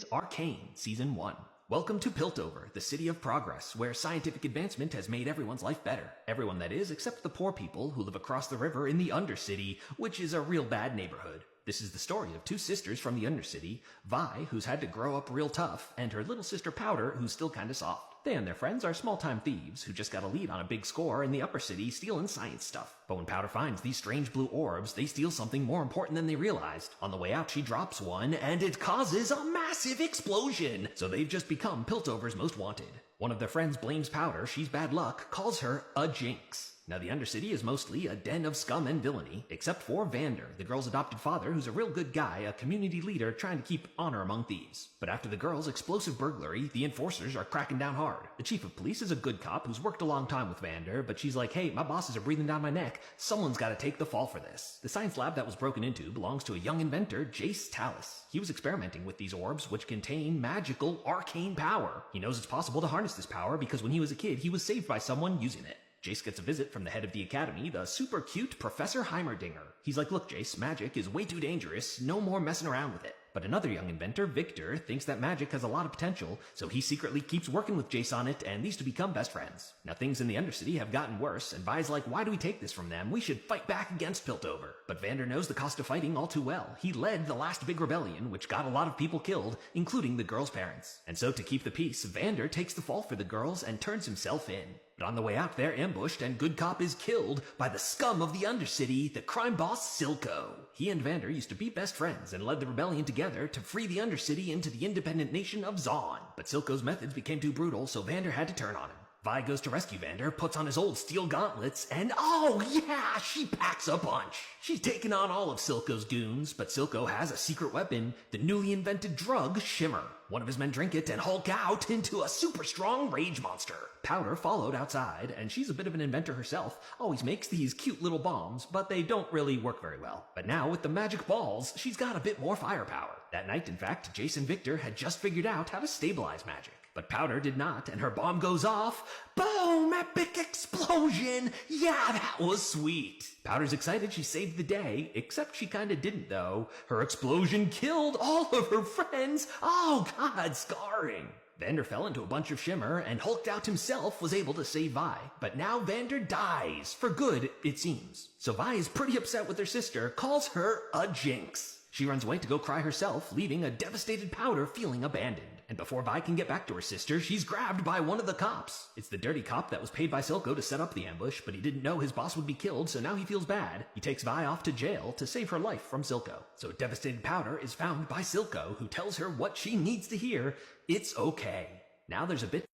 is Arcane Season 1. Welcome to Piltover, the city of progress, where scientific advancement has made everyone's life better. Everyone, that is, except the poor people who live across the river in the Undercity, which is a real bad neighborhood. This is the story of two sisters from the Undercity, Vi, who's had to grow up real tough, and her little sister Powder, who's still kinda soft. They and their friends are small-time thieves who just got a lead on a big score in the upper city stealing science stuff. But when Powder finds these strange blue orbs, they steal something more important than they realized. On the way out, she drops one, and it causes a massive explosion! So they've just become Piltover's most wanted. One of their friends blames Powder, she's bad luck, calls her a jinx. Now the Undercity is mostly a den of scum and villainy, except for Vander, the girl's adopted father, who's a real good guy, a community leader trying to keep honor among thieves. But after the girl's explosive burglary, the enforcers are cracking down hard. The chief of police is a good cop who's worked a long time with Vander, but she's like, hey, my bosses are breathing down my neck. Someone's gotta take the fall for this. The science lab that was broken into belongs to a young inventor, Jace Tallis. He was experimenting with these orbs, which contain magical, arcane power. He knows it's possible to harness this power because when he was a kid, he was saved by someone using it. Jace gets a visit from the head of the academy, the super cute Professor Heimerdinger. He's like, look Jace, magic is way too dangerous, no more messing around with it. But another young inventor, Victor, thinks that magic has a lot of potential, so he secretly keeps working with Jace on it, and these two become best friends. Now things in the Undercity have gotten worse, and Vi's like, why do we take this from them? We should fight back against Piltover. But Vander knows the cost of fighting all too well. He led the last big rebellion, which got a lot of people killed, including the girls' parents. And so to keep the peace, Vander takes the fall for the girls and turns himself in. But on the way out, they're ambushed, and Good Cop is killed by the scum of the Undercity, the crime boss Silco. He and Vander used to be best friends and led the rebellion together to free the Undercity into the independent nation of Zaun. But Silco's methods became too brutal, so Vander had to turn on him. Vi goes to rescue Vander, puts on his old steel gauntlets, and oh yeah, she packs a punch. She's taken on all of Silco's goons, but Silco has a secret weapon, the newly invented drug Shimmer. One of his men drink it and hulk out into a super strong rage monster. Powder followed outside, and she's a bit of an inventor herself, always makes these cute little bombs, but they don't really work very well. But now with the magic balls, she's got a bit more firepower. That night, in fact, Jace and Victor had just figured out how to stabilize magic. But Powder did not, and her bomb goes off. Boom! Epic explosion! Yeah, that was sweet! Powder's excited she saved the day, except she kinda didn't though. Her explosion killed all of her friends! Oh god, scarring! Vander fell into a bunch of shimmer, and hulked out himself was able to save Vi. But now Vander dies. For good, it seems. So Vi is pretty upset with her sister, calls her a jinx. She runs away to go cry herself, leaving a devastated Powder feeling abandoned. And before Vi can get back to her sister, she's grabbed by one of the cops. It's the dirty cop that was paid by Silco to set up the ambush, but he didn't know his boss would be killed, so now he feels bad. He takes Vi off to jail to save her life from Silco. So devastated Powder is found by Silco, who tells her what she needs to hear. It's okay. Now there's a bit